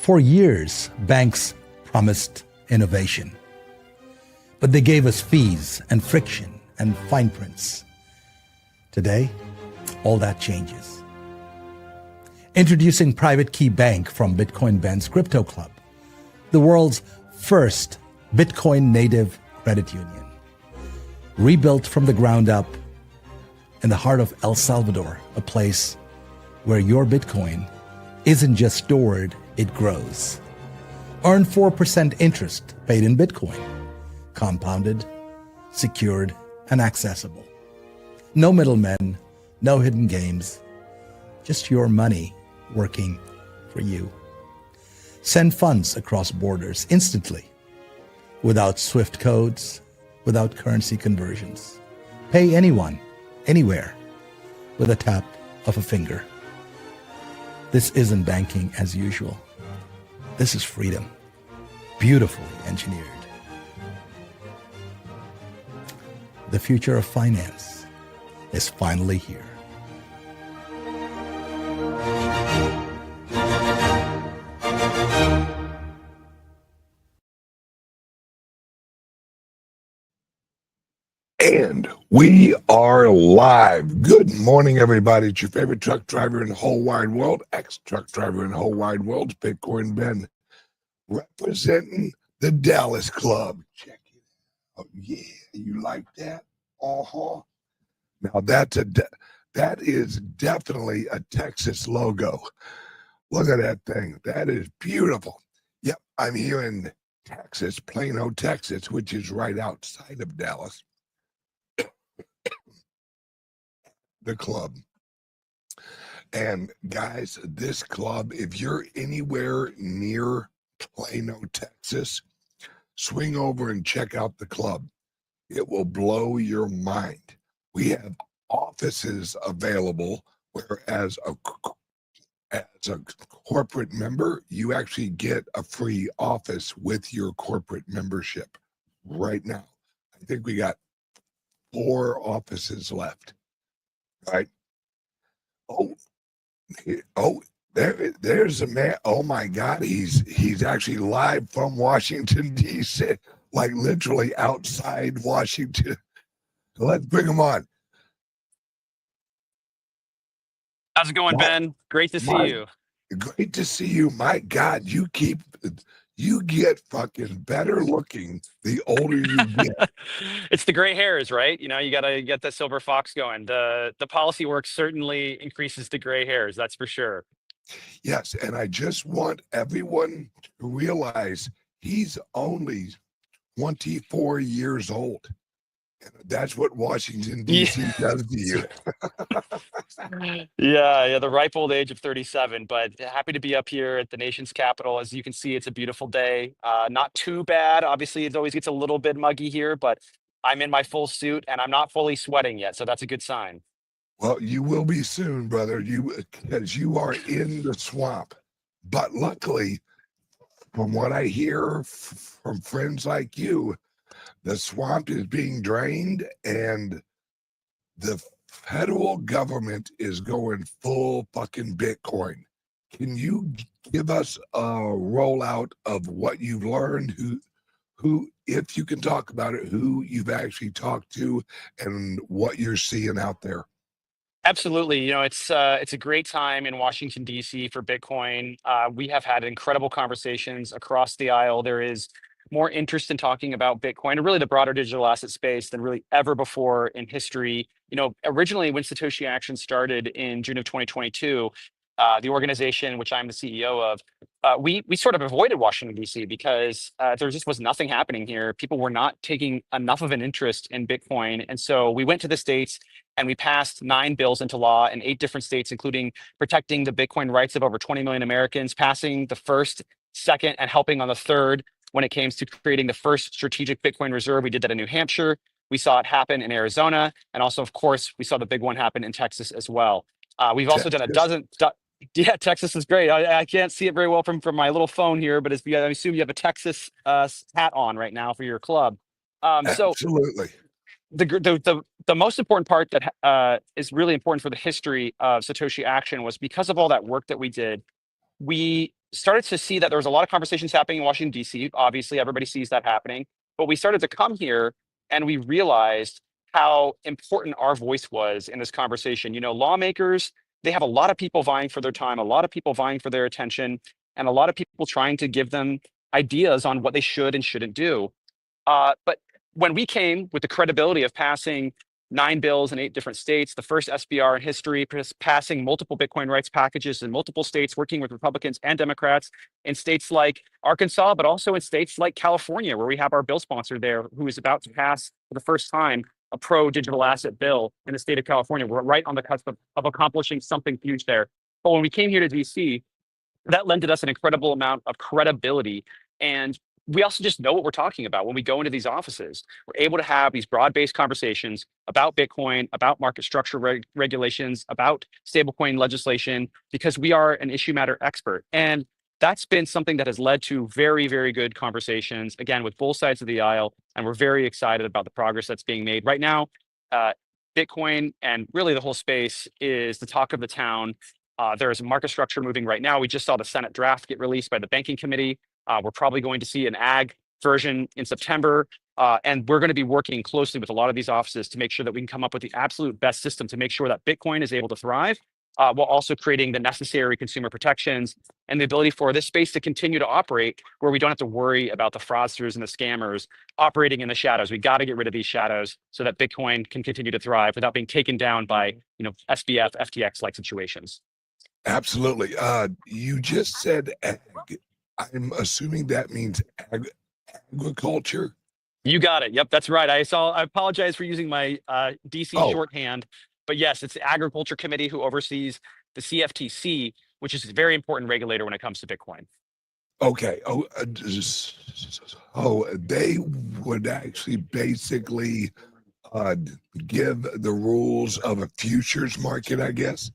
For years, banks promised innovation, but they gave us fees and friction and fine prints. Today, all that changes. Introducing Private Key Bank from Bitcoin Ben's Crypto Club, the world's first Bitcoin native credit union. Rebuilt from the ground up in the heart of El Salvador, a place where your Bitcoin isn't just stored, it grows. Earn 4% interest paid in Bitcoin, compounded, secured, and accessible. No middlemen, no hidden games, just your money working for you. Send funds across borders instantly, without SWIFT codes, without currency conversions. Pay anyone, anywhere, with a tap of a finger. This isn't banking as usual. This is freedom, beautifully engineered. The future of finance is finally here. And we are live. Good morning, everybody. It's your favorite truck driver in the whole wide world, ex-truck driver in the whole wide world, Bitcoin Ben, representing the Dallas Club. Check it out. Yeah, you like that? Uh-huh. Now, that is definitely a Texas logo. Look at that thing. That is beautiful. Yep, I'm here in Texas, Plano, Texas, which is right outside of Dallas. The club. And guys, this club, if you're anywhere near Plano, Texas, swing over and check out the club. It will blow your mind. We have offices available, whereas as a corporate member, you actually get a free office with your corporate membership right now. I think we got 4 offices left. Right. There's a man. Oh my God, he's actually live from Washington D.C., like literally outside Washington. Let's bring him on. How's it going, Ben? Great to see you. Great to see you. My God, you get fucking better looking the older you get. It's the gray hairs, right? You know, you got to get the silver fox going. The policy work certainly increases the gray hairs, that's for sure. Yes, and I just want everyone to realize he's only 24 years old. And that's what Washington, D.C. does to you. Yeah, the ripe old age of 37, but happy to be up here at the nation's capital. As you can see, it's a beautiful day. Not too bad. Obviously, it always gets a little bit muggy here, but I'm in my full suit and I'm not fully sweating yet, so that's a good sign. Well, you will be soon, brother, because you are in the swamp. But luckily, from what I hear from friends like you, the swamp is being drained and the federal government is going full fucking Bitcoin. Can you give us a rollout of what you've learned, who, if you can talk about it, who you've actually talked to and what you're seeing out there? Absolutely. You know, it's a great time in Washington, D.C. for Bitcoin. We have had incredible conversations across the aisle. There is more interest in talking about Bitcoin and really the broader digital asset space than really ever before in history. You know, originally when Satoshi Action started in June of 2022, the organization, which I'm the CEO of, we sort of avoided Washington, D.C. because there just was nothing happening here. People were not taking enough of an interest in Bitcoin. And so we went to the States and we passed 9 bills into law in 8 different states, including protecting the Bitcoin rights of over 20 million Americans, passing the first, second, and helping on the third when it came to creating the first strategic Bitcoin reserve. We did that in New Hampshire. We saw it happen in Arizona. And also, of course, we saw the big one happen in Texas as well. We've also done a dozen. Yeah, Texas is great. I can't see it very well from my little phone here, but I assume you have a Texas hat on right now for your club. Absolutely. The most important part that is really important for the history of Satoshi Action was because of all that work that we did, we started to see that there was a lot of conversations happening in Washington, D.C. Obviously, everybody sees that happening. But we started to come here and we realized how important our voice was in this conversation. You know, lawmakers, they have a lot of people vying for their time, a lot of people vying for their attention, and a lot of people trying to give them ideas on what they should and shouldn't do. But when we came with the credibility of passing 9 bills in 8 different states, the first SBR in history, passing multiple Bitcoin rights packages in multiple states, working with Republicans and Democrats in states like Arkansas, but also in states like California, where we have our bill sponsor there who is about to pass for the first time a pro digital asset bill in the state of California. We're right on the cusp of accomplishing something huge there. But when we came here to DC, that lended us an incredible amount of credibility. And we also just know what we're talking about when we go into these offices. We're able to have these broad-based conversations about Bitcoin, about market structure regulations, about stablecoin legislation, because we are an issue matter expert. And that's been something that has led to very, very good conversations, again, with both sides of the aisle. And we're very excited about the progress that's being made. Right now, Bitcoin and really the whole space is the talk of the town. There is a market structure moving right now. We just saw the Senate draft get released by the banking committee. We're probably going to see an ag version in September. And we're going to be working closely with a lot of these offices to make sure that we can come up with the absolute best system to make sure that Bitcoin is able to thrive, while also creating the necessary consumer protections and the ability for this space to continue to operate where we don't have to worry about the fraudsters and the scammers operating in the shadows. We got to get rid of these shadows so that Bitcoin can continue to thrive without being taken down by, SBF, FTX-like situations. Absolutely. You just said ag. I'm assuming that means agriculture. You got it. Yep, that's right. I apologize for using my DC shorthand, but yes, it's the Agriculture Committee who oversees the CFTC, which is a very important regulator when it comes to Bitcoin. Okay. They would actually basically give the rules of a futures market, I guess.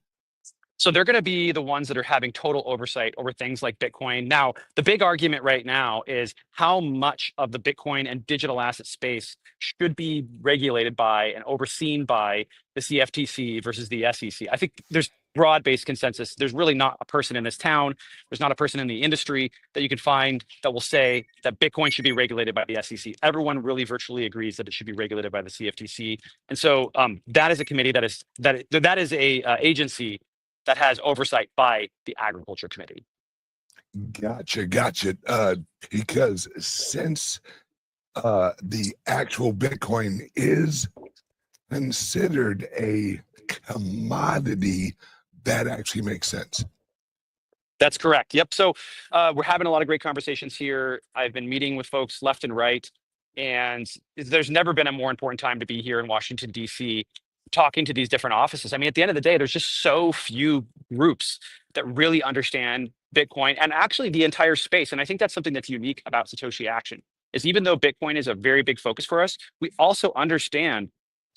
So they're going to be the ones that are having total oversight over things like Bitcoin. Now, the big argument right now is how much of the Bitcoin and digital asset space should be regulated by and overseen by the CFTC versus the SEC. I think there's broad-based consensus. There's really not a person in this town, there's not a person in the industry that you can find that will say that Bitcoin should be regulated by the SEC. Everyone really virtually agrees that it should be regulated by the CFTC. And so that is a committee that is a agency that has oversight by the Agriculture Committee. Gotcha. Because since the actual Bitcoin is considered a commodity, that actually makes sense. That's correct. Yep. So we're having a lot of great conversations here. I've been meeting with folks left and right, and there's never been a more important time to be here in Washington, D.C., talking to these different offices. I mean, at the end of the day, there's just so few groups that really understand Bitcoin and actually the entire space. And I think that's something that's unique about Satoshi Action, is even though Bitcoin is a very big focus for us, we also understand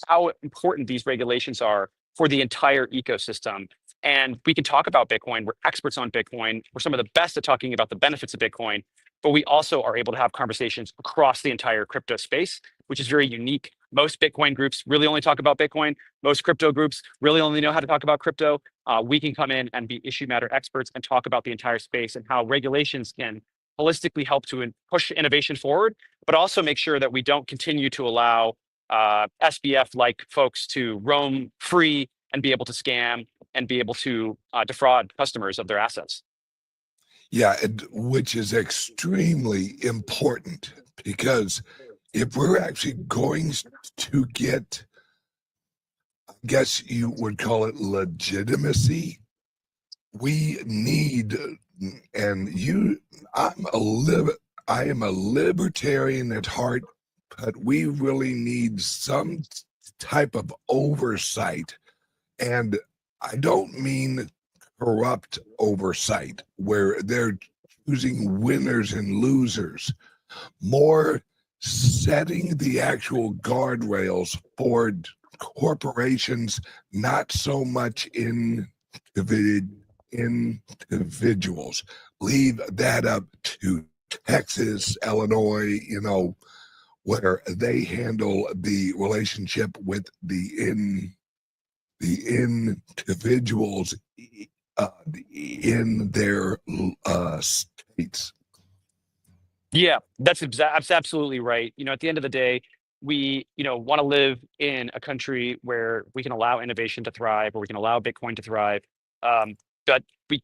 how important these regulations are for the entire ecosystem. And we can talk about Bitcoin. We're experts on Bitcoin. We're some of the best at talking about the benefits of Bitcoin, but we also are able to have conversations across the entire crypto space, which is very unique. Most Bitcoin groups really only talk about Bitcoin. Most crypto groups really only know how to talk about crypto. We can come in and be issue matter experts and talk about the entire space and how regulations can holistically help to push innovation forward, but also make sure that we don't continue to allow SBF-like folks to roam free and be able to scam and be able to defraud customers of their assets. Yeah, which is extremely important, because if we're actually going to get, I guess you would call it legitimacy, we need, and I am a libertarian at heart, but we really need some type of oversight. And I don't mean corrupt oversight where they're choosing winners and losers, more setting the actual guardrails for corporations, not so much individuals. Leave that up to Texas, Illinois, where they handle the relationship with the individuals in their states. Yeah, that's absolutely right. At the end of the day, we, want to live in a country where we can allow innovation to thrive, where we can allow Bitcoin to thrive. But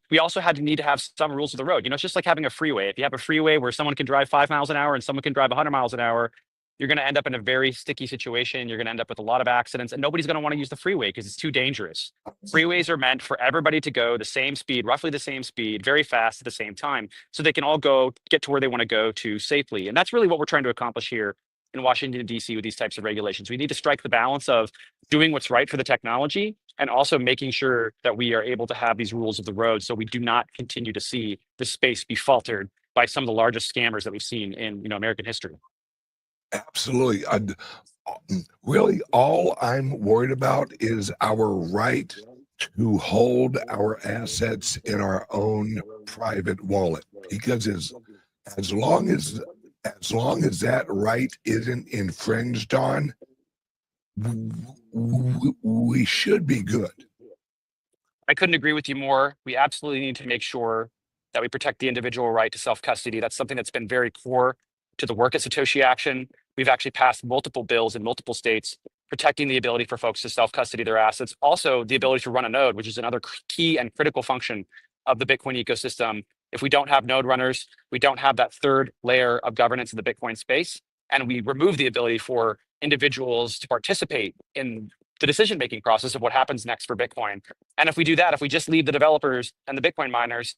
we also need to have some rules of the road. It's just like having a freeway. If you have a freeway where someone can drive 5 miles an hour and someone can drive 100 miles an hour, you're going to end up in a very sticky situation. You're going to end up with a lot of accidents, and nobody's going to want to use the freeway because it's too dangerous. Freeways are meant for everybody to go the same speed, roughly the same speed, very fast at the same time, so they can all get to where they want to go to safely. And that's really what we're trying to accomplish here in Washington, D.C. with these types of regulations. We need to strike the balance of doing what's right for the technology and also making sure that we are able to have these rules of the road so we do not continue to see the space be faltered by some of the largest scammers that we've seen in American history. Absolutely. Really, all I'm worried about is our right to hold our assets in our own private wallet, because as long as that right isn't infringed on, we should be good. I couldn't agree with you more. We absolutely need to make sure that we protect the individual right to self-custody. That's something that's been very core to the work at Satoshi Action. We've actually passed multiple bills in multiple states protecting the ability for folks to self-custody their assets. Also, the ability to run a node, which is another key and critical function of the Bitcoin ecosystem. If we don't have node runners, we don't have that third layer of governance in the Bitcoin space, and we remove the ability for individuals to participate in the decision-making process of what happens next for Bitcoin. And if we do that, if we just leave the developers and the Bitcoin miners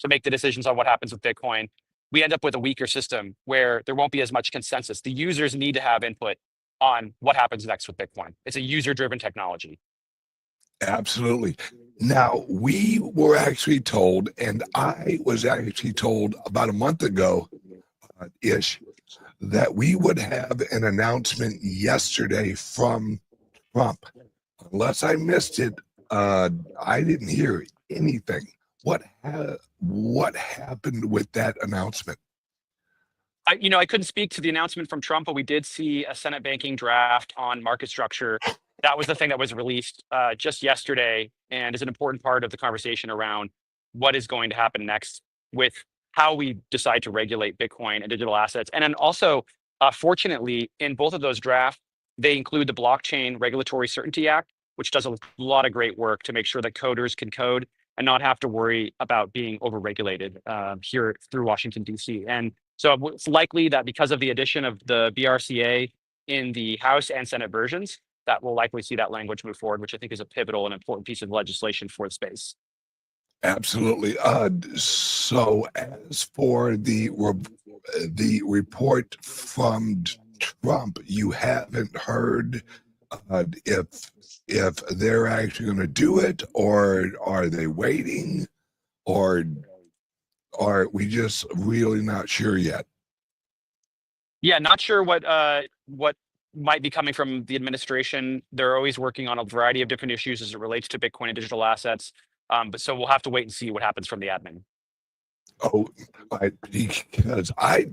to make the decisions on what happens with Bitcoin, we end up with a weaker system where there won't be as much consensus. The users need to have input on what happens next with Bitcoin. It's a user-driven technology. Absolutely. Now, we were actually told, and I was actually told about a month ago ish, that we would have an announcement yesterday from Trump. Unless I missed it, I didn't hear anything. What happened with that announcement? I couldn't speak to the announcement from Trump, but we did see a Senate banking draft on market structure. That was the thing that was released just yesterday, and is an important part of the conversation around what is going to happen next with how we decide to regulate Bitcoin and digital assets. And then also, fortunately, in both of those drafts, they include the Blockchain Regulatory Certainty Act, which does a lot of great work to make sure that coders can code and not have to worry about being overregulated here through Washington, D.C. And so it's likely that because of the addition of the BRCA in the House and Senate versions, that will likely see that language move forward, which I think is a pivotal and important piece of legislation for the space. Absolutely. So as for the report from Trump, you haven't heard if they're actually going to do it, or are they waiting, or are we just really not sure yet? Yeah, not sure what might be coming from the administration. They're always working on a variety of different issues as it relates to Bitcoin and digital assets. But so we'll have to wait and see what happens from the admin. Oh, because I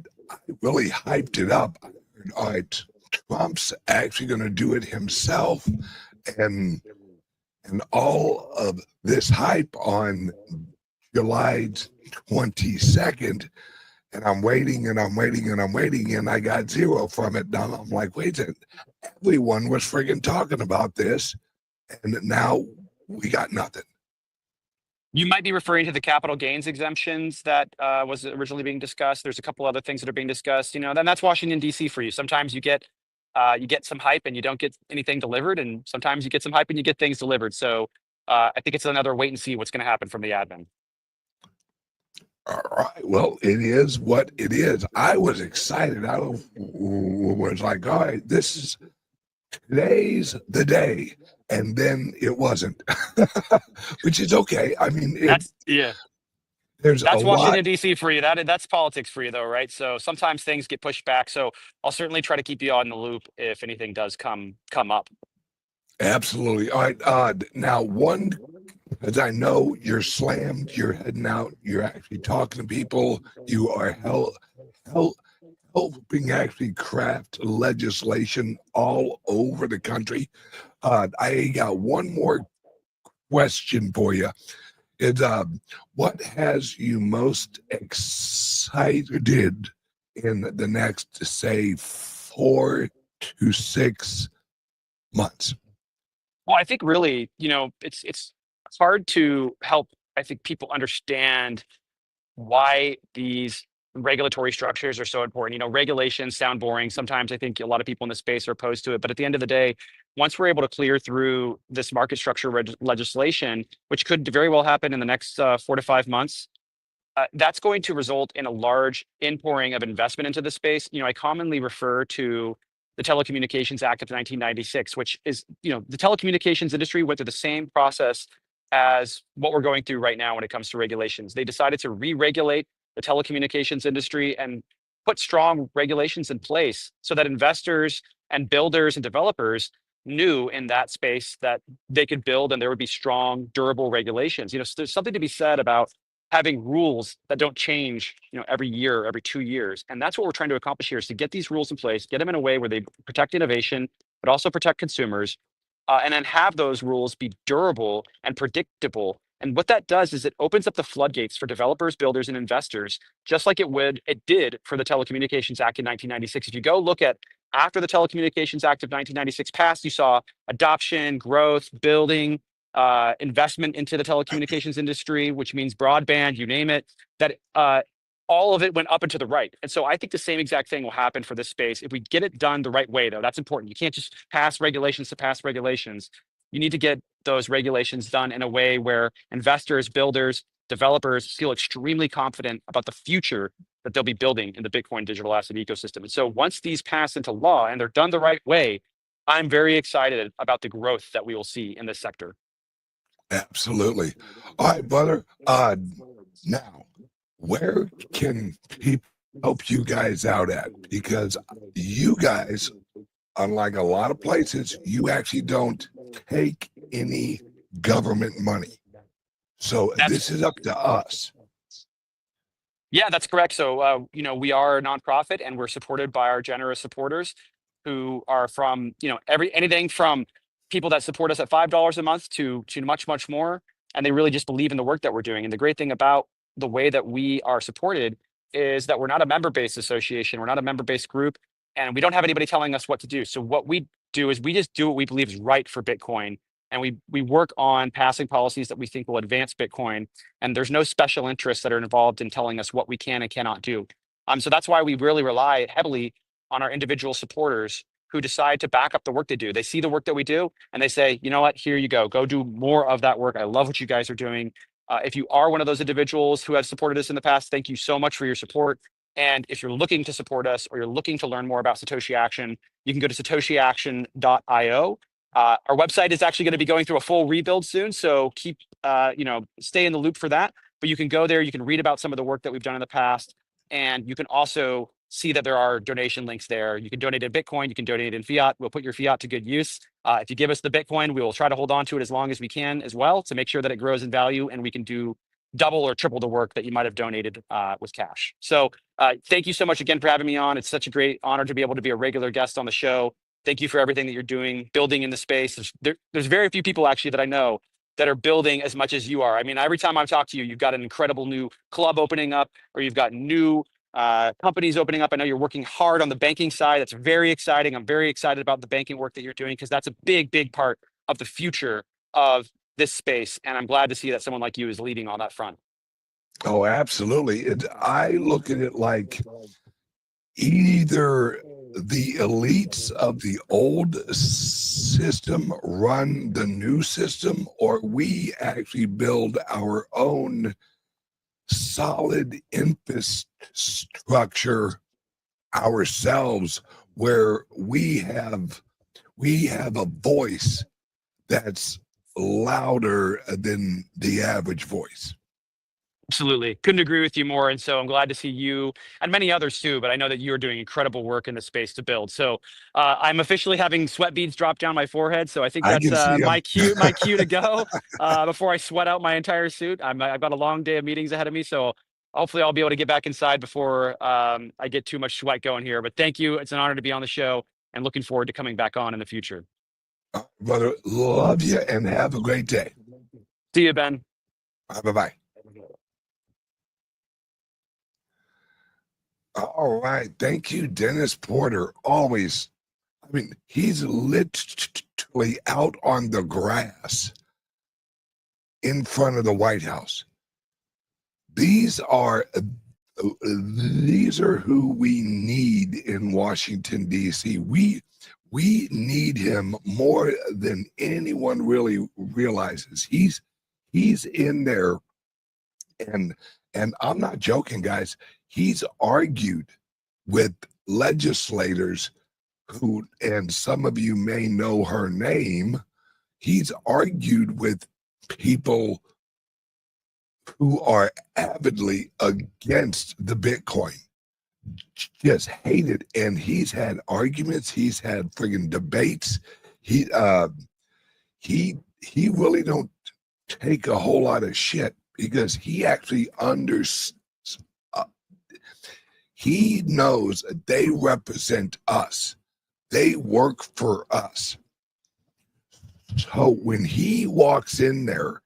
really hyped it up. All right, Trump's actually going to do it himself, and all of this hype on July 22nd, and I'm waiting and I'm waiting and I'm waiting, and I got zero from it. Now I'm like, wait a minute, everyone was friggin' talking about this, and now we got nothing. You might be referring to the capital gains exemptions that was originally being discussed. There's a couple other things that are being discussed. Then that's Washington, D.C. for you. Sometimes you get some hype and you don't get anything delivered, and sometimes you get some hype and you get things delivered. So I think it's another wait and see what's going to happen from the admin. All right. Well, it is what it is. I was excited. I was like, all right, today's the day. And then it wasn't, which is okay. I mean, That's Washington, lot. D.C. for you. That's politics for you, though, right? So sometimes things get pushed back. So I'll certainly try to keep you on the loop if anything does come up. Absolutely. All right. Now, as I know you're slammed, you're heading out, you're actually talking to people, you are helping actually craft legislation all over the country. I got one more question for you. It's what has you most excited in the next, say, 4 to 6 months? Well, I think really, it's hard to help, I think, people understand why these regulatory structures are so important. Regulations sound boring. Sometimes I think a lot of people in the space are opposed to it. But at the end of the day, once we're able to clear through this market structure legislation, which could very well happen in the next 4 to 5 months, that's going to result in a large inpouring of investment into the space. I commonly refer to the Telecommunications Act of 1996, which is, the telecommunications industry went through the same process as what we're going through right now when it comes to regulations. They decided to re-regulate the telecommunications industry and put strong regulations in place so that investors and builders and developers knew in that space that they could build and there would be strong, durable regulations. So there's something to be said about having rules that don't change, every year, every 2 years. And that's what we're trying to accomplish here, is to get these rules in place, get them in a way where they protect innovation, but also protect consumers, and then have those rules be durable and predictable. And what that does is it opens up the floodgates for developers, builders, and investors, just like it did for the Telecommunications Act in 1996. If you go look at after the Telecommunications Act of 1996 passed, you saw adoption, growth, building, investment into the telecommunications industry, which means broadband, you name it, that all of it went up and to the right. And so I think the same exact thing will happen for this space. If we get it done the right way, though, that's important. You can't just pass regulations to pass regulations. You need to get those regulations done in a way where investors, builders, developers feel extremely confident about the future that they'll be building in the Bitcoin digital asset ecosystem. And so once these pass into law and they're done the right way, I'm very excited about the growth that we will see in this sector. Absolutely. All right, brother. Now, where can people help you guys out at? Because you guys, unlike a lot of places, you actually don't take any government money. So this is up to us. Yeah, that's correct. So, we are a nonprofit and we're supported by our generous supporters who are from, anything from people that support us at $5 a month to much, much more. And they really just believe in the work that we're doing. And the great thing about the way that we are supported is that we're not a member-based association. We're not a member-based group, and we don't have anybody telling us what to do. So what we do is we just do what we believe is right for Bitcoin. And we work on passing policies that we think will advance Bitcoin. And there's no special interests that are involved in telling us what we can and cannot do. So that's why we really rely heavily on our individual supporters who decide to back up the work they do. They see the work that we do and they say, you know what, here you go do more of that work. I love what you guys are doing. If you are one of those individuals who have supported us in the past, thank you so much for your support. And if you're looking to support us or you're looking to learn more about Satoshi Action, you can go to satoshiaction.io. Our website is actually going to be going through a full rebuild soon, so keep, stay in the loop for that. But you can go there, you can read about some of the work that we've done in the past, and you can also see that there are donation links there. You can donate in Bitcoin, you can donate in fiat. We'll put your fiat to good use. If you give us the Bitcoin, we will try to hold on to it as long as we can as well to make sure that it grows in value and we can do double or triple the work that you might have donated with cash. So thank you so much again for having me on. It's such a great honor to be able to be a regular guest on the show. Thank you for everything that you're doing, building in the space. There's very few people actually that I know that are building as much as you are. I mean, every time I've talked to you, you've got an incredible new club opening up, or you've got new companies opening up. I know you're working hard on the banking side. That's very exciting. I'm very excited about the banking work that you're doing because that's a big, big part of the future of this space. And I'm glad to see that someone like you is leading on that front. Oh, absolutely. I look at it like either the elites of the old system run the new system, or we actually build our own solid infrastructure ourselves, where we have a voice that's louder than the average voice. Absolutely. Couldn't agree with you more. And so I'm glad to see you and many others too, but I know that you're doing incredible work in the space to build. So I'm officially having sweat beads drop down my forehead. So I think that's my cue to go before I sweat out my entire suit. I've got a long day of meetings ahead of me. So hopefully I'll be able to get back inside before I get too much sweat going here. But thank you. It's an honor to be on the show and looking forward to coming back on in the future. Brother, love you and have a great day. See you, Ben. Bye-bye. All right. Thank you, Dennis Porter. Always. I mean, he's literally out on the grass in front of the White House. These are who we need in Washington, D.C. We need him more than anyone really realizes. He's in there, and I'm not joking, guys. He's argued with legislators who, and some of you may know her name, he's argued with people who are avidly against the Bitcoin, just hate it. And he's had arguments, he's had friggin' debates. He really don't take a whole lot of shit because he actually he knows they represent us. They work for us. So when he walks in there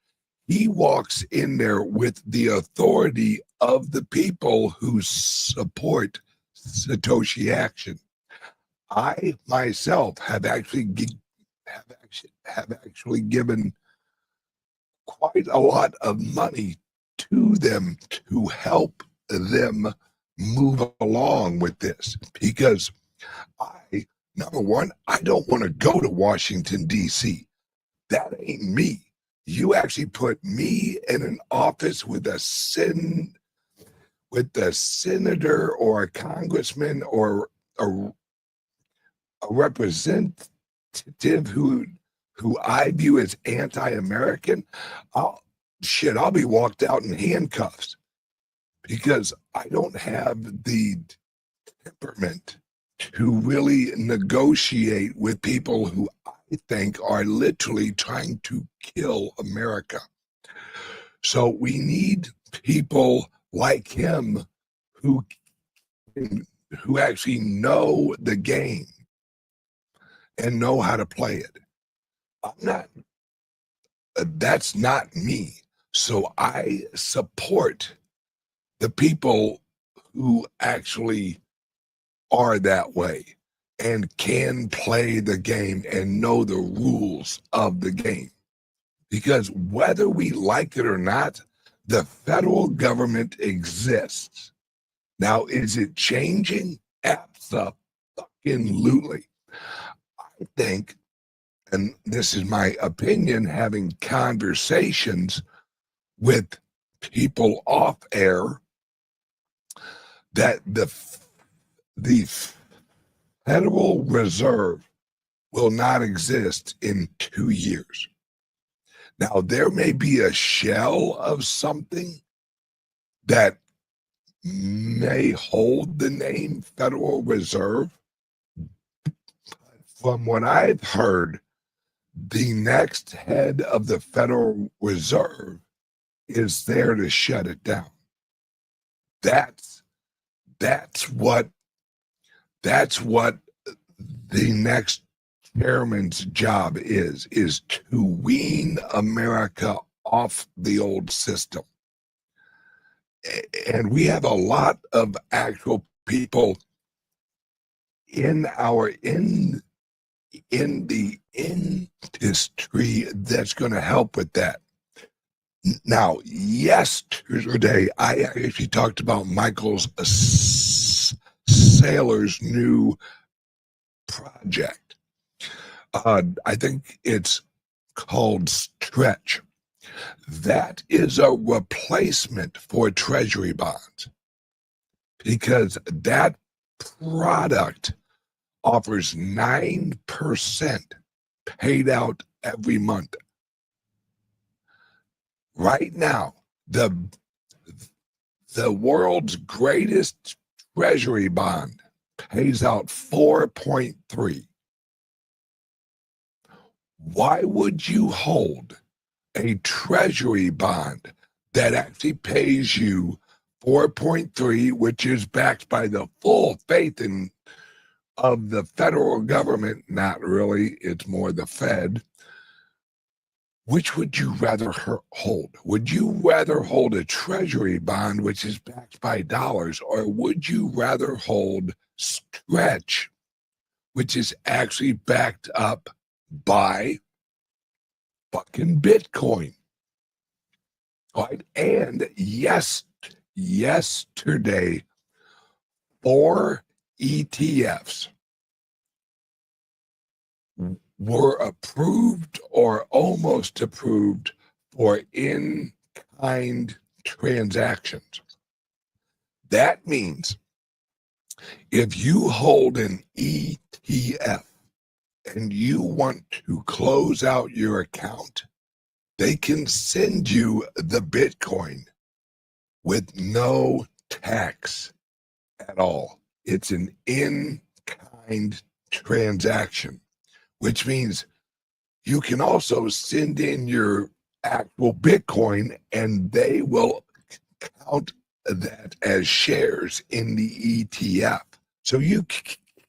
with the authority of the people who support Satoshi Action. I myself have actually given quite a lot of money to them to help them move along with this, because number one, I don't want to go to Washington, D.C. That ain't me. You actually put me in an office with a senator or a congressman or a representative who I view as anti-American. I'll be walked out in handcuffs because I don't have the temperament to really negotiate with people who I think are literally trying to kill America. So we need people like him who actually know the game and know how to play it. That's not me. So I support the people who actually are that way and can play the game and know the rules of the game. Because whether we like it or not, the federal government exists. Now, is it changing? Absolutely. I think, and this is my opinion, having conversations with people off air, that the Federal Reserve will not exist in 2 years. Now, there may be a shell of something that may hold the name Federal Reserve. From what I've heard, the next head of the Federal Reserve is there to shut it down. That's what the next chairman's job is to wean America off the old system. And we have a lot of actual people in the industry that's going to help with that. Now, yesterday, I actually talked about Michael Saylor's new project. I think it's called Stretch. That is a replacement for treasury bonds because that product offers 9% paid out every month. Right now, the world's greatest treasury bond pays out 4.3. Why would you hold a treasury bond that actually pays you 4.3, which is backed by the full faith of the federal government? Not really, it's more the Fed. which would you rather hold? Would you rather hold a treasury bond, which is backed by dollars, or would you rather hold Stretch, which is actually backed up by fucking Bitcoin? All right. And yesterday, 4 ETFs were approved or almost approved for in-kind transactions. That means if you hold an ETF and you want to close out your account, they can send you the Bitcoin with no tax at all. It's an in-kind transaction, which means you can also send in your actual Bitcoin and they will count that as shares in the ETF. So you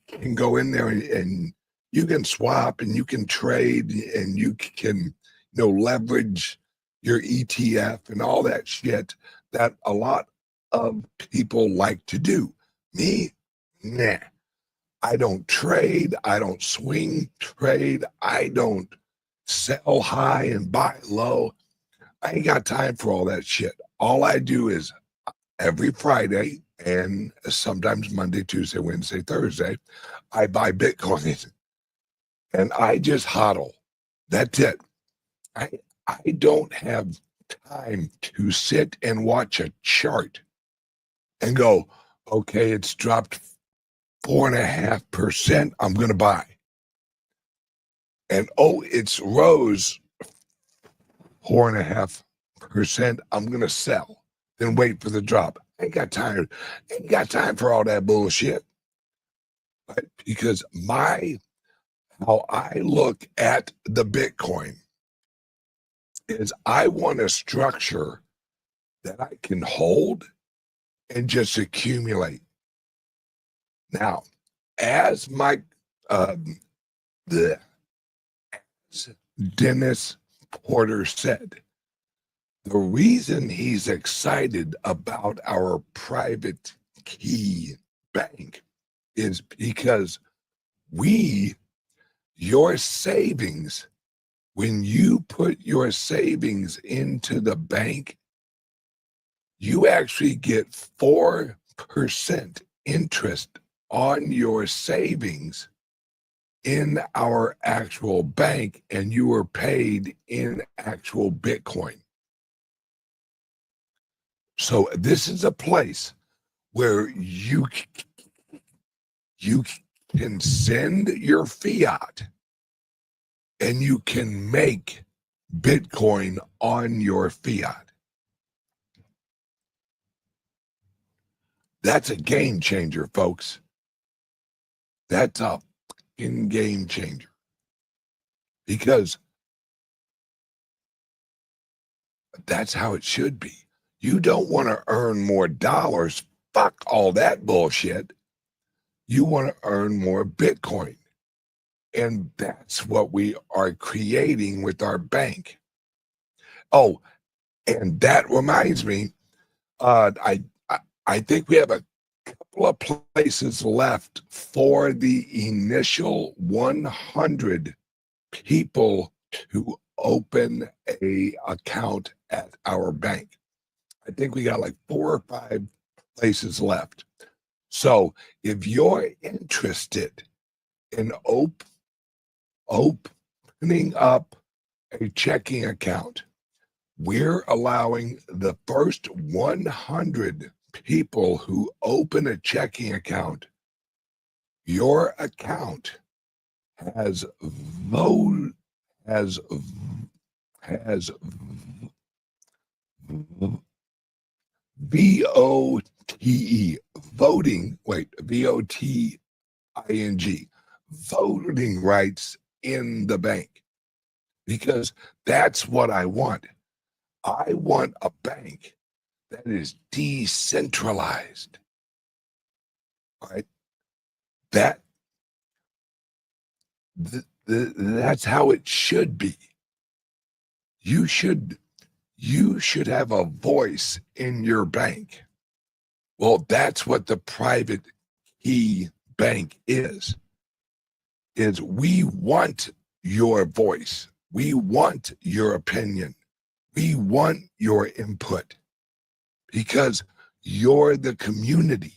can go in there and you can swap and you can trade and you can, leverage your ETF and all that shit that a lot of people like to do. Me, nah. I don't trade. I don't swing trade. I don't sell high and buy low. I ain't got time for all that shit. All I do is every Friday and sometimes Monday, Tuesday, Wednesday, Thursday, I buy Bitcoin and I just hodl. That's it. I don't have time to sit and watch a chart and go, okay, it's dropped 4.5%. I'm going to buy. And it's rose 4.5%. I'm going to sell. Then wait for the drop. I ain't got time. Ain't got time for all that bullshit. Right? Because how I look at the Bitcoin is I want a structure that I can hold and just accumulate. Now, as Dennis Porter said, the reason he's excited about our private key bank is because your savings, when you put your savings into the bank, you actually get 4% interest on your savings in our actual bank, and you are paid in actual Bitcoin. So this is a place where you can send your fiat and you can make Bitcoin on your fiat. That's a game changer, folks. That's a fucking game changer. Because that's how it should be. You don't want to earn more dollars. Fuck all that bullshit. You want to earn more Bitcoin. And that's what we are creating with our bank. Oh, and that reminds me, I think we have a couple of places left for the initial 100 people to open a account at our bank. I think we got like 4 or 5 places left. So if you're interested in opening up a checking account, we're allowing the first 100 people who open a checking account. Your account has VOTE, voting, VOTING, voting rights in the bank, because that's what I want. I want a bank that is decentralized. All right? That's how it should be. you should have a voice in your bank. Well, that's what the private key bank is we want your voice. We want your opinion. We want your input because you're the community,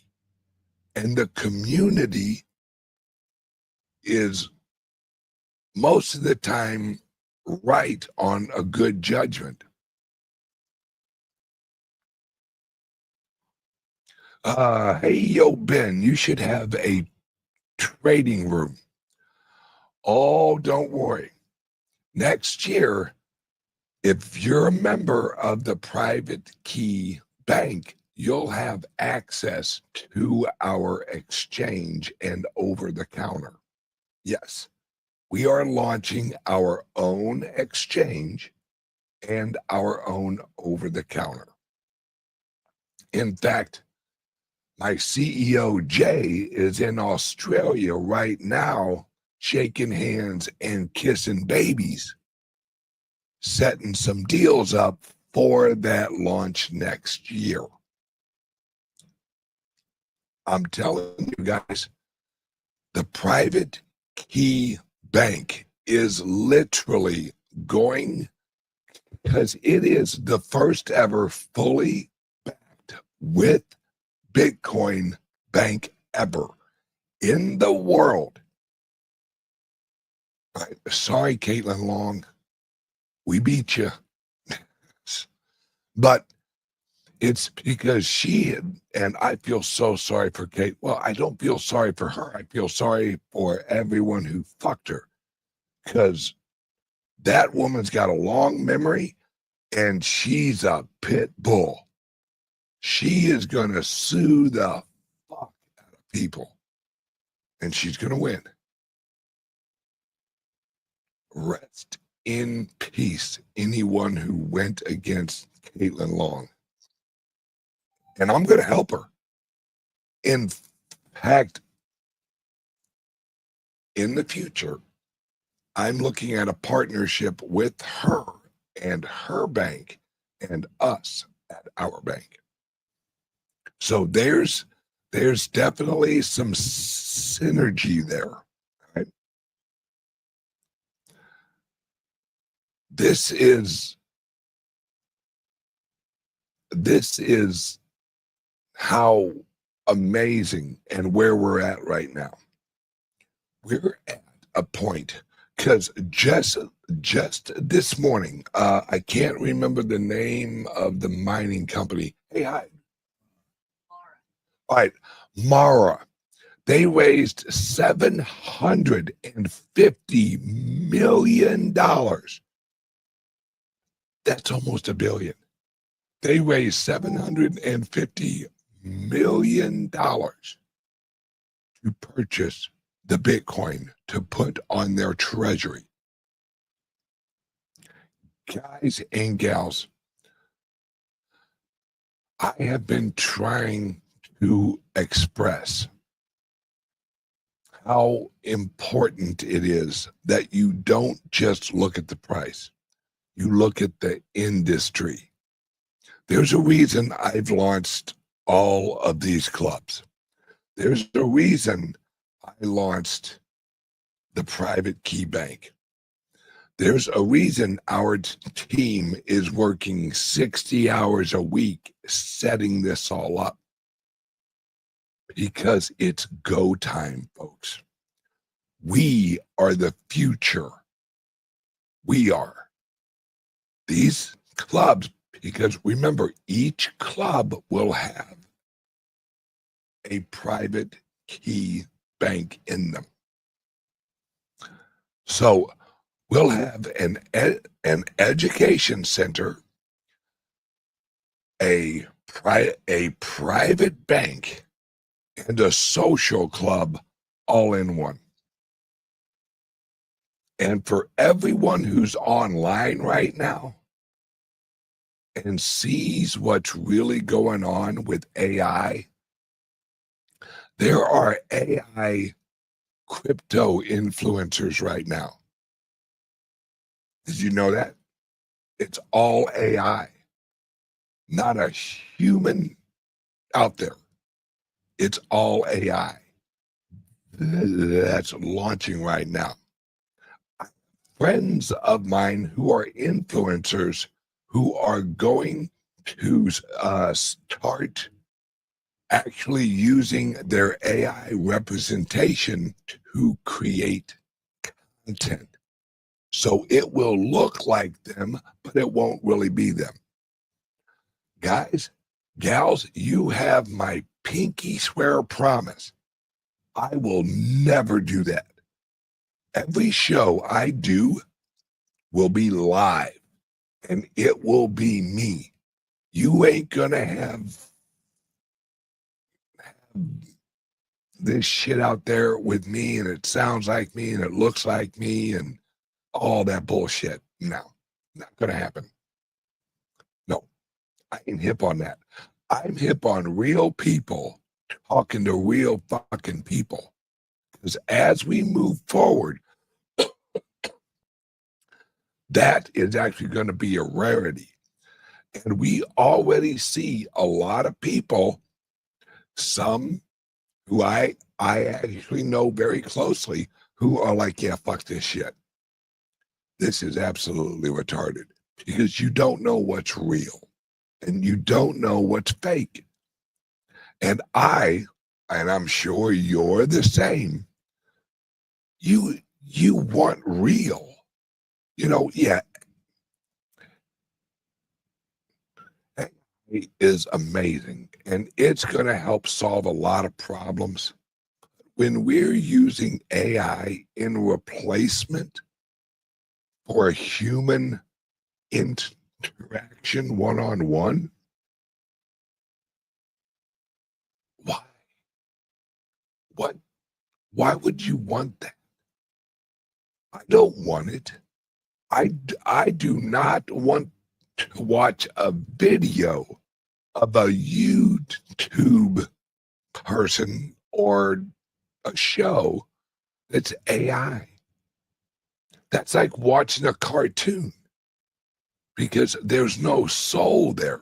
and the community is most of the time right on a good judgment. Hey, yo, Ben, you should have a trading room. Oh, don't worry. Next year, if you're a member of the private key bank, you'll have access to our exchange and over the counter. Yes, we are launching our own exchange and our own over the counter. In fact, my CEO, Jay, is in Australia right now, shaking hands and kissing babies, setting some deals up for that launch next year. I'm telling you guys, the private key bank is literally going, because it is the first ever fully backed with Bitcoin bank ever in the world. Sorry, Caitlin Long, we beat you. But it's because she, and I feel so sorry for Kate. Well, I don't feel sorry for her. I feel sorry for everyone who fucked her, because that woman's got a long memory and she's a pit bull. She is going to sue the fuck out of people, and she's going to win. Rest in peace, anyone who went against Caitlin Long. And I'm going to help her. In fact, in the future, I'm looking at a partnership with her and her bank and us at our bank. So there's definitely some synergy there, right? This is how amazing and where we're at right now. We're at a point, because just this morning, I can't remember the name of the mining company. Hey, hi. All right, Mara. They raised $750 million. That's almost $1 billion. They raised $750 million to purchase the Bitcoin to put on their treasury. Guys and gals, I have been trying to express how important it is that you don't just look at the price. You look at the industry. There's a reason I've launched all of these clubs. There's a reason I launched the private key bank. There's a reason our team is working 60 hours a week setting this all up. Because it's go time, folks. We are the future. We are. These clubs, because remember, each club will have a private key bank in them. So we'll have an education center, a private bank, and a social club all in one. And for everyone who's online right now and sees what's really going on with AI, there are AI crypto influencers right now. Did you know that? It's all AI. Not a human out there. It's all AI. That's launching right now. Friends of mine who are influencers who are going to start actually using their AI representation to create content. So it will look like them, but it won't really be them. Guys, gals, you have my pinky swear promise. I will never do that. Every show I do will be live, and it will be me. You ain't gonna have this shit out there with me, and it sounds like me, and it looks like me, and all that bullshit. No, not gonna happen. No, I ain't hip on that. I'm hip on real people talking to real fucking people. Because as we move forward, that is actually going to be a rarity. And we already see a lot of people, some who I actually know very closely, who are like, yeah, fuck this shit. This is absolutely retarded, because you don't know what's real and you don't know what's fake. And I'm sure you're the same. You want real, yeah. It is amazing, and it's going to help solve a lot of problems. When we're using AI in replacement for a human interaction one-on-one, why would you want that? I don't want it. I do not want to watch a video of a YouTube person or a show that's AI. That's like watching a cartoon, because there's no soul there.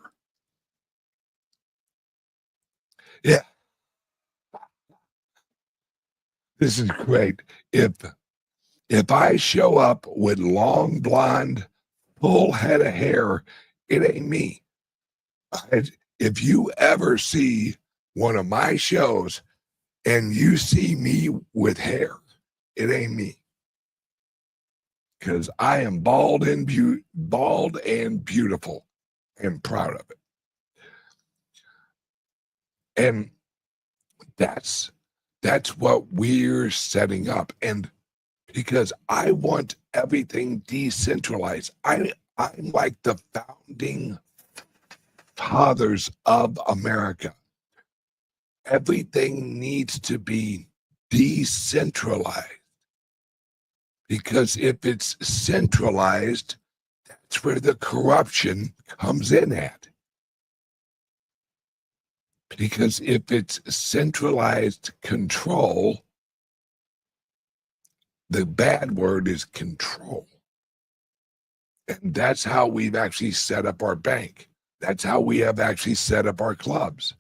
Yeah. This is great. If I show up with long blonde, full head of hair, it ain't me. If you ever see one of my shows and you see me with hair, it ain't me. Because I am bald and beautiful and proud of it. And that's what we're setting up. And because I want everything decentralized. I'm like the founding fathers of America. Everything needs to be decentralized, because if it's centralized, that's where the corruption comes in at. Because if it's centralized control, the bad word is control. And that's how we've actually set up our bank. That's how we have actually set up our clubs.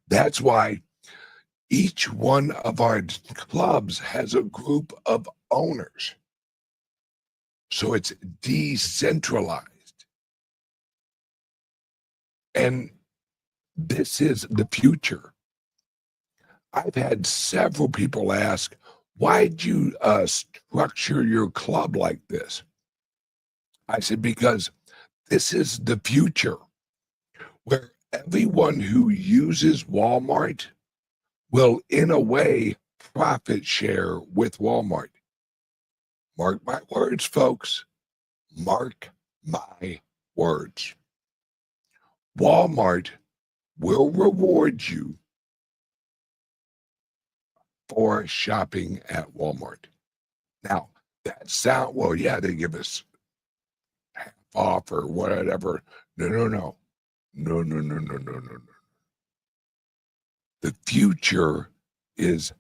That's why each one of our clubs has a group of owners. So it's decentralized. And this is the future. I've had several people ask, why'd you structure your club like this? I said, because this is the future, where everyone who uses Walmart will, in a way, profit share with Walmart. Mark my words, folks. Mark my words. Walmart will reward you for shopping at Walmart. Now, that sound, well, yeah, they give us half off or whatever. No. The future is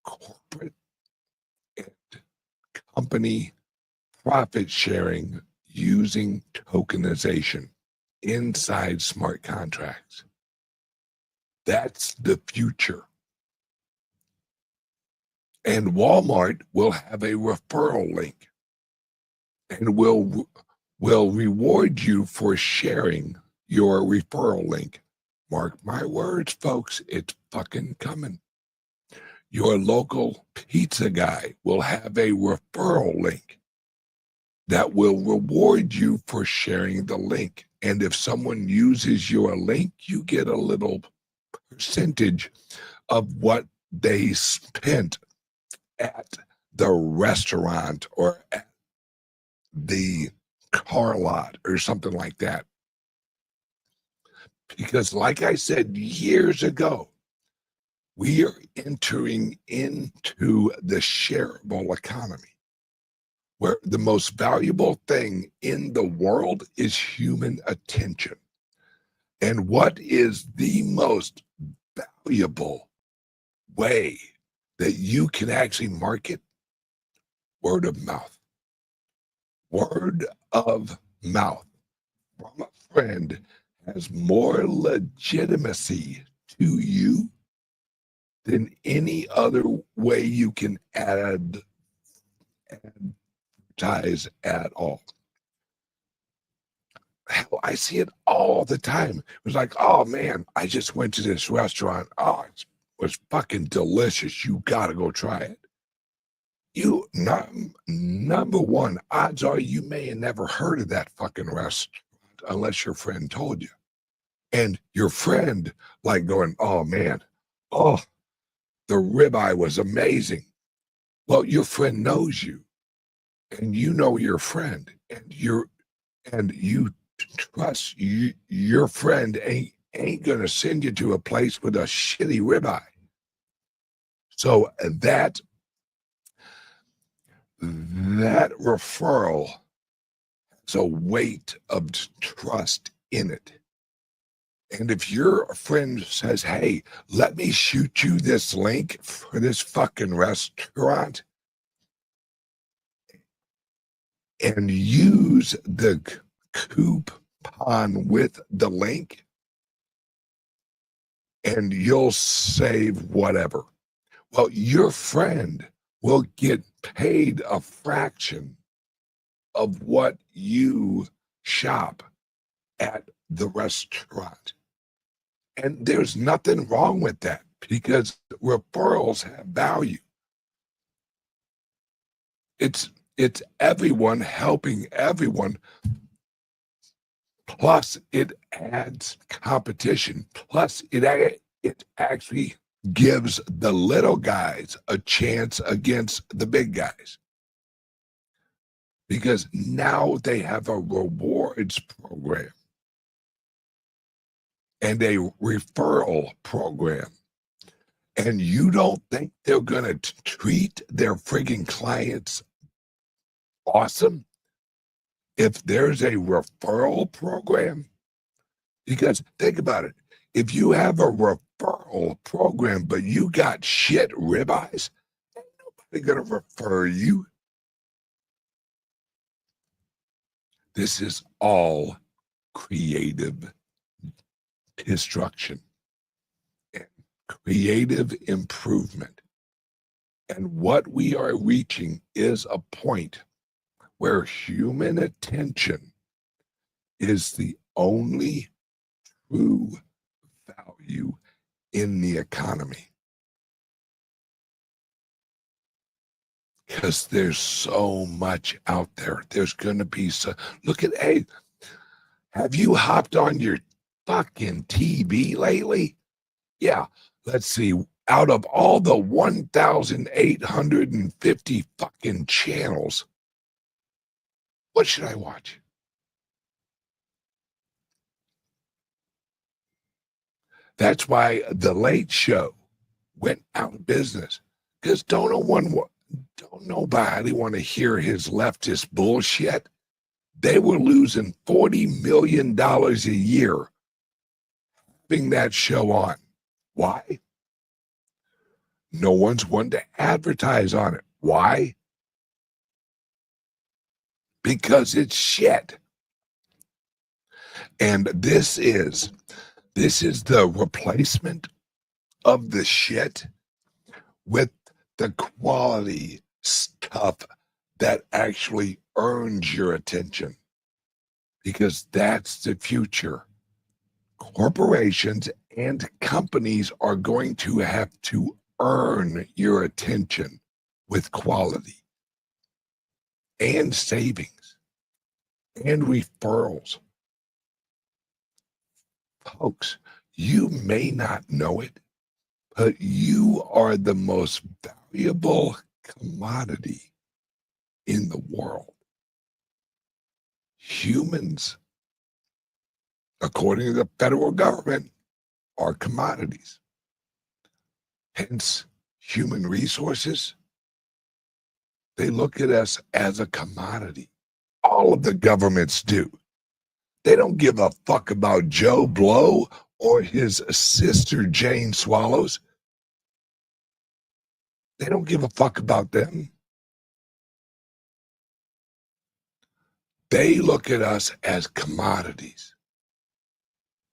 corporate and company profit sharing using tokenization inside smart contracts. That's the future. And Walmart will have a referral link and will reward you for sharing your referral link. Mark my words, folks, it's fucking coming. Your local pizza guy will have a referral link that will reward you for sharing the link. And if someone uses your link, you get a little percentage of what they spent at the restaurant or at the car lot or something like that. Because like I said years ago, we are entering into the shareable economy, where the most valuable thing in the world is human attention. And what is the most valuable way that you can actually market? Word of mouth. Word of mouth from a friend has more legitimacy to you than any other way you can advertise at all. Hell, I see it all the time. It was like, oh man, I just went to this restaurant. Oh, it was fucking delicious. You gotta go try it. You, number one, odds are you may have never heard of that fucking restaurant unless your friend told you. And your friend, like going, oh man, oh, the ribeye was amazing. Well, your friend knows you, and you know your friend, and you trust your friend ain't gonna send you to a place with a shitty ribeye. So that referral has a weight of trust in it. And if your friend says, hey, let me shoot you this link for this fucking restaurant and use the coupon with the link, and you'll save whatever. Well, your friend will get paid a fraction of what you shop at the restaurant. And there's nothing wrong with that because referrals have value. It's everyone helping everyone. Plus, it adds competition. Plus, it actually gives the little guys a chance against the big guys. Because now they have a rewards program and a referral program. And you don't think they're going to treat their frigging clients awesome if there's a referral program? Because think about it. If you have a referral program, but you got shit ribeyes, ain't nobody going to refer you. This is all creative destruction and creative improvement. And what we are reaching is a point where human attention is the only true value in the economy. Because there's so much out there. There's going to be so. Look at, hey, have you hopped on your fucking TV lately? Yeah, let's see. Out of all the 1,850 fucking channels, what should I watch? That's why The Late Show went out of business. Because don't nobody want to hear his leftist bullshit. They were losing $40 million a year having that show on. Why? No one's wanting to advertise on it. Why? because it's shit. And this is the replacement of the shit with the quality stuff that actually earns your attention, because that's the future. Corporations and companies are going to have to earn your attention with quality and savings and referrals. Folks, you may not know it, but you are the most valuable commodity in the world. Humans, according to the federal government, are commodities. Hence, human resources, they look at us as a commodity. All of the governments do. They don't give a fuck about Joe Blow or his sister Jane Swallows. They don't give a fuck about them. They look at us as commodities.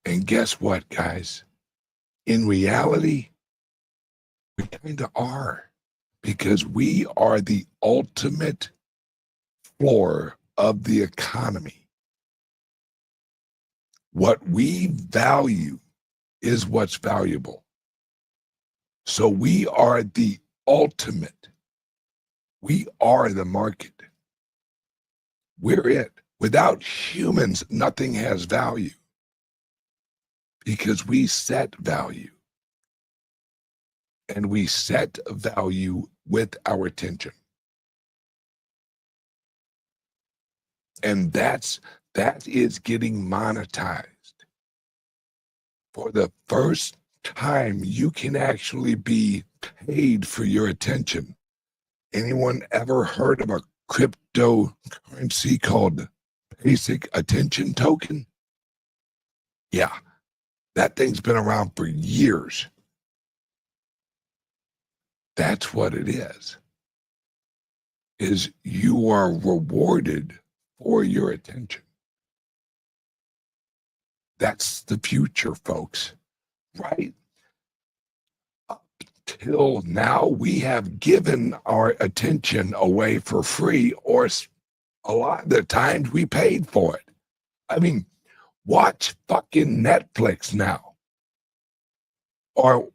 And guess what, guys? In reality, we kind of are, because we are the ultimate floor of the economy. What we value is what's valuable. So we are the ultimate. We are the market. We're it. Without humans, nothing has value, because we set value. And we set value with our attention. And that is getting monetized. For the first time, you can actually be paid for your attention. Anyone ever heard of a cryptocurrency called basic attention token? Yeah, that thing's been around for years. That's what it is you are rewarded for your attention. That's the future, folks, right? Up till now, we have given our attention away for free, or a lot of the times we paid for it. I mean, watch fucking Netflix now, or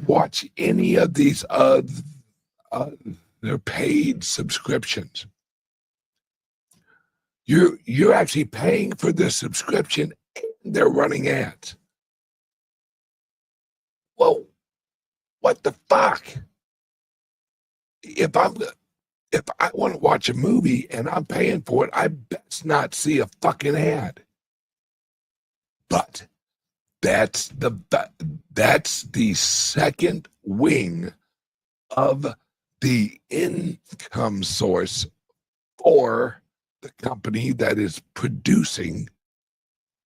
watch any of these their paid subscriptions. You're actually paying for the subscription, and they're running ads. Well, what the fuck? If I want to watch a movie and I'm paying for it, I best not see a fucking ad. But that's the second wing of the income source for the company that is producing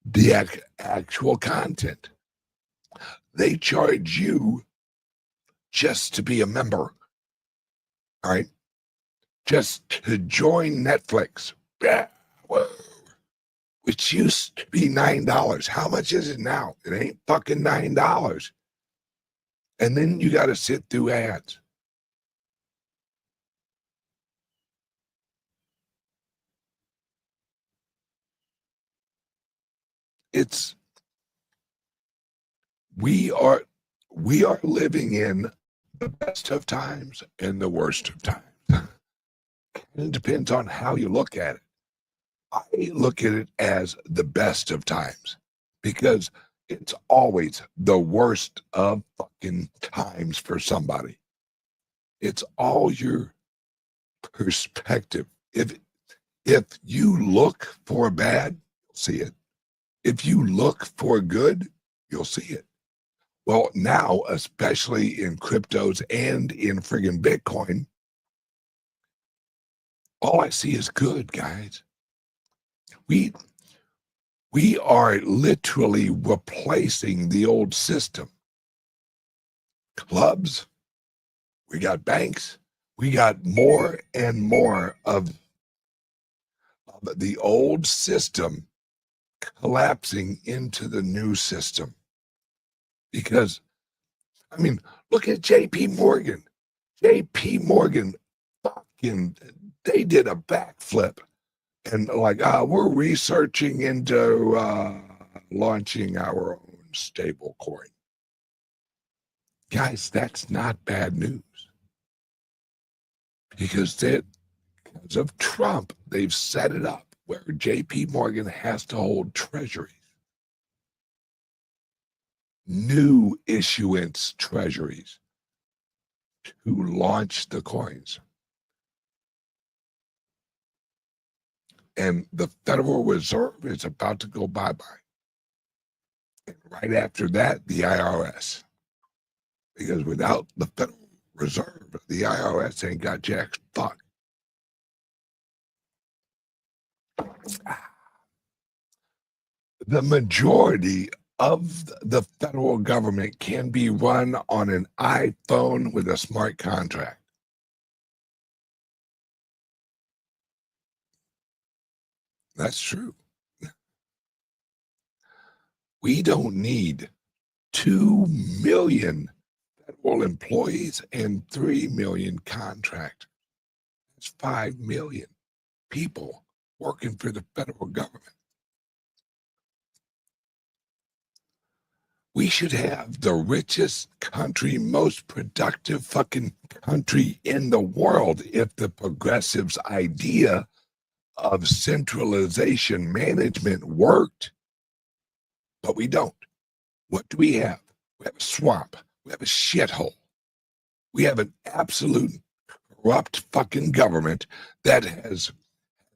the actual content. They charge you just to be a member, all right? Just to join Netflix, which used to be $9. How much is it now? It ain't fucking $9. And then you got to sit through ads. We are living in the best of times and the worst of times. It depends on how you look at it. I look at it as the best of times, because it's always the worst of fucking times for somebody. It's all your perspective. If you look for bad, you'll see it. If you look for good, you'll see it. Well, now, especially in cryptos and in friggin' Bitcoin, all I see is good, guys. We are literally replacing the old system. Clubs, we got banks, we got more and more of of the old system collapsing into the new system. Because, I mean, look at JP Morgan. JP Morgan, fucking, they did a backflip. And like, we're researching into launching our own stable coin. Guys, that's not bad news. Because of Trump, they've set it up where JP Morgan has to hold treasuries. New issuance treasuries to launch the coins. And the Federal Reserve is about to go bye-bye. And right after that, the IRS. Because without the Federal Reserve, the IRS ain't got jack fuck. The majority of the federal government can be run on an iPhone with a smart contract. That's true. We don't need 2 million federal employees and 3 million contractors. That's 5 million people working for the federal government. We should have the richest country, most productive fucking country in the world if the progressives' idea of centralization management worked. But we don't. What do we have? We have a swamp. We have a shithole. We have an absolute corrupt fucking government that has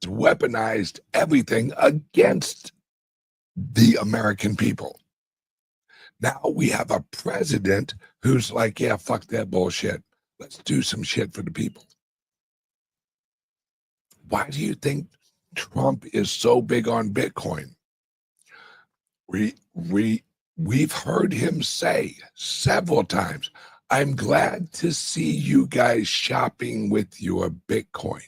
weaponized everything against the American people. Now we have a president who's like, yeah, fuck that bullshit. Let's do some shit for the people. Why do you think Trump is so big on Bitcoin? We've heard him say several times, I'm glad to see you guys shopping with your Bitcoin.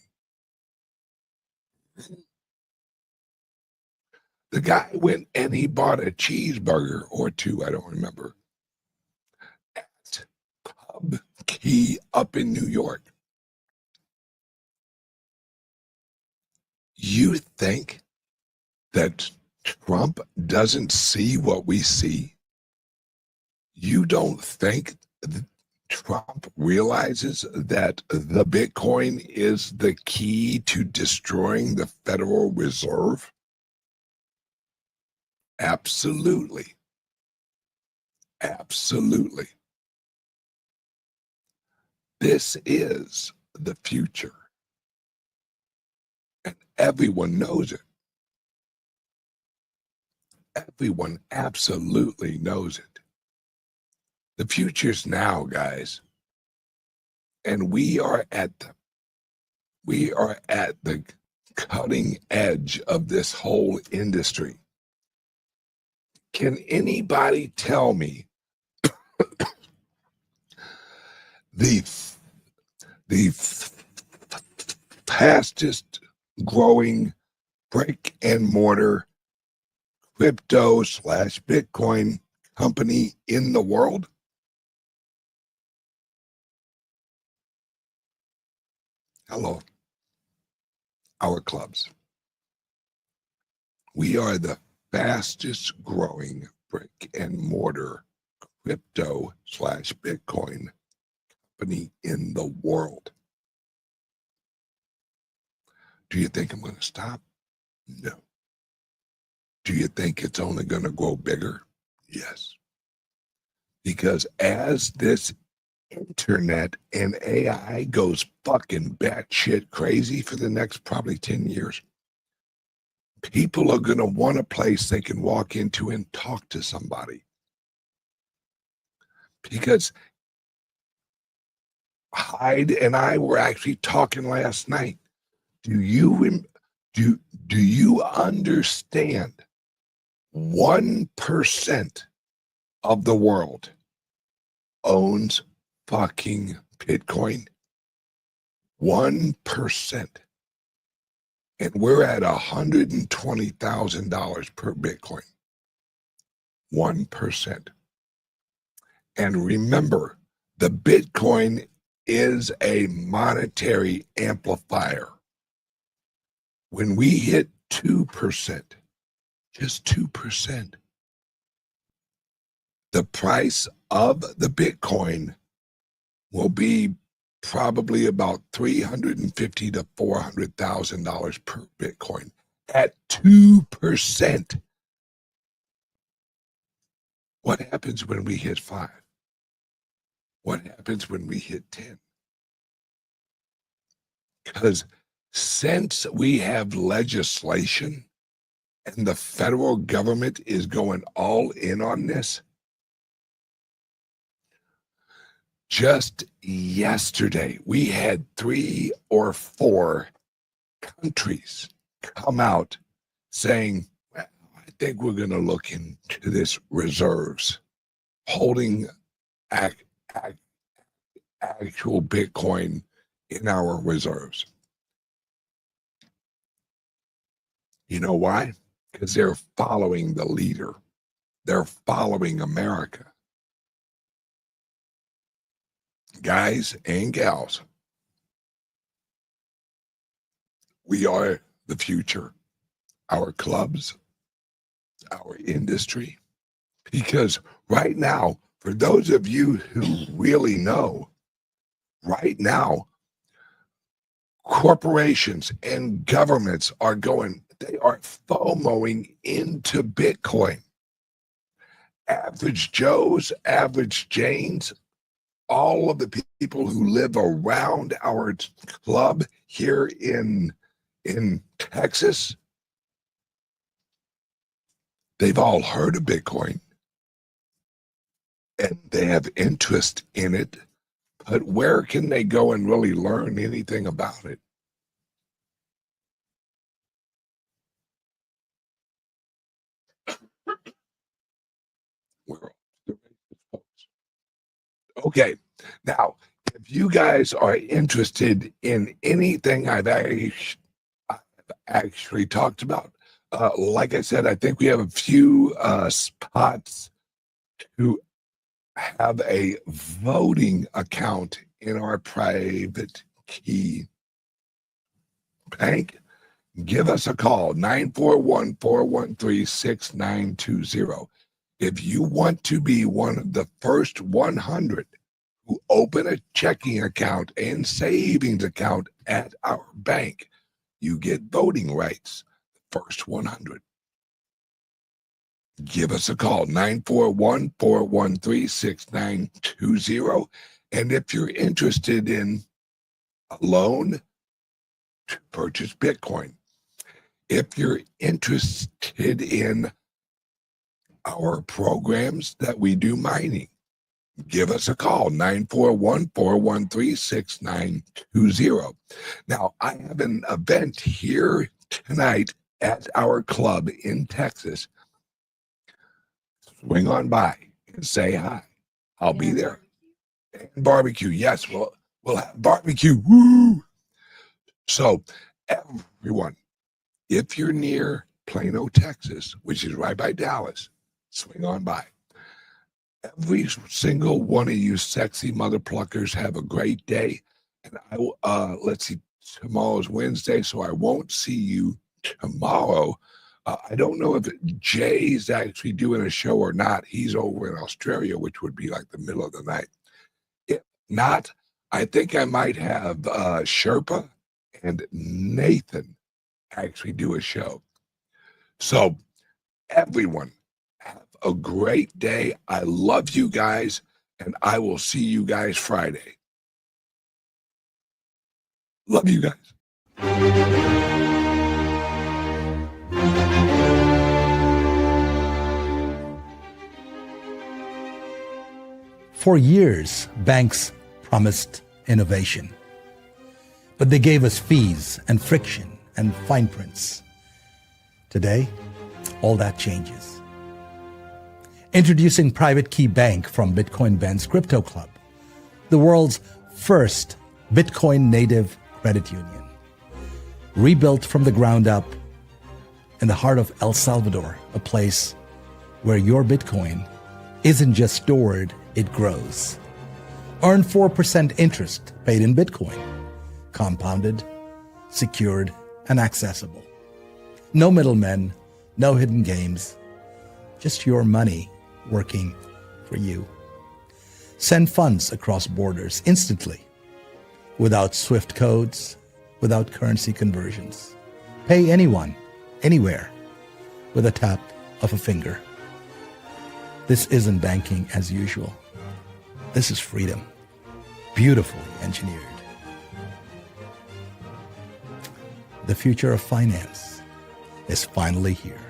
The guy went and he bought a cheeseburger or two, I don't remember, at Pub Key up in New York. You think that Trump doesn't see what we see? You don't think that Trump realizes that the Bitcoin is the key to destroying the Federal Reserve? Absolutely. Absolutely. This is the future. And everyone knows it. Everyone absolutely knows it. The future's now, guys. And we are at the cutting edge of this whole industry. Can anybody tell me the fastest growing brick and mortar crypto/Bitcoin company in the world? Hello. Our clubs. We are the fastest growing brick and mortar crypto/Bitcoin company in the world. Do you think I'm going to stop? No. Do you think it's only going to grow bigger? Yes. Because as this internet and AI goes fucking batshit crazy for the next probably 10 years, people are going to want a place they can walk into and talk to somebody. Because Hyde and I were actually talking last night. Do you understand 1% of the world owns fucking Bitcoin? 1%. and we're at $120,000 per Bitcoin. 1%. And remember, the Bitcoin is a monetary amplifier. When we hit 2%, just 2%, the price of the Bitcoin will be probably about $350,000 to $400,000 per Bitcoin at 2%. What happens when we hit 5? What happens when we hit 10? Because since we have legislation and the federal government is going all in on this, just yesterday, we had 3 or 4 countries come out saying, well, I think we're going to look into this reserves, holding actual Bitcoin in our reserves. You know why? Because they're following the leader. They're following America. Guys and gals, we are the future. Our clubs, our industry. Because right now, for those of you who really know, right now, corporations and governments are they are FOMOing into Bitcoin. Average Joes, average Janes, all of the people who live around our club here in Texas, they've all heard of Bitcoin and they have interest in it, but where can they go and really learn anything about it? Okay, now, if you guys are interested in anything I've actually talked about, like I said, I think we have a few spots to have a voting account in our private key bank. Give us a call, 941-413-6920. If you want to be one of the first 100 who open a checking account and savings account at our bank, you get voting rights. First 100. Give us a call, 941-413-6920. And if you're interested in a loan to purchase Bitcoin, if you're interested in our programs that we do mining, give us a call, 941-413-6920. Now, I have an event here tonight at our club in Texas. Swing on by and say hi. I'll be there. And barbecue. Yes, we'll have barbecue. Woo! So, everyone, if you're near Plano, Texas, which is right by Dallas, swing on by. Every single one of you sexy mother pluckers have a great day. And I will, let's see, tomorrow's Wednesday, so I won't see you tomorrow. I don't know if Jay's actually doing a show or not. He's over in Australia, which would be like the middle of the night. If not, I think I might have Sherpa and Nathan actually do a show. So everyone, have a great day. I love you guys, and I will see you guys Friday. Love you guys. For years, banks promised innovation, but they gave us fees and friction and fine prints. Today, all that changes. Introducing Private Key Bank from Bitcoin Crypto Club, the world's first Bitcoin native credit union. rebuilt from the ground up in the heart of El Salvador, a place where your Bitcoin isn't just stored, it grows. Earn 4% interest paid in Bitcoin, compounded, secured, and accessible. No middlemen, no hidden games, just your money working for you. Send funds across borders instantly, without SWIFT codes, without currency conversions. Pay anyone, anywhere, with a tap of a finger. This isn't banking as usual. This is freedom, beautifully engineered. The future of finance is finally here.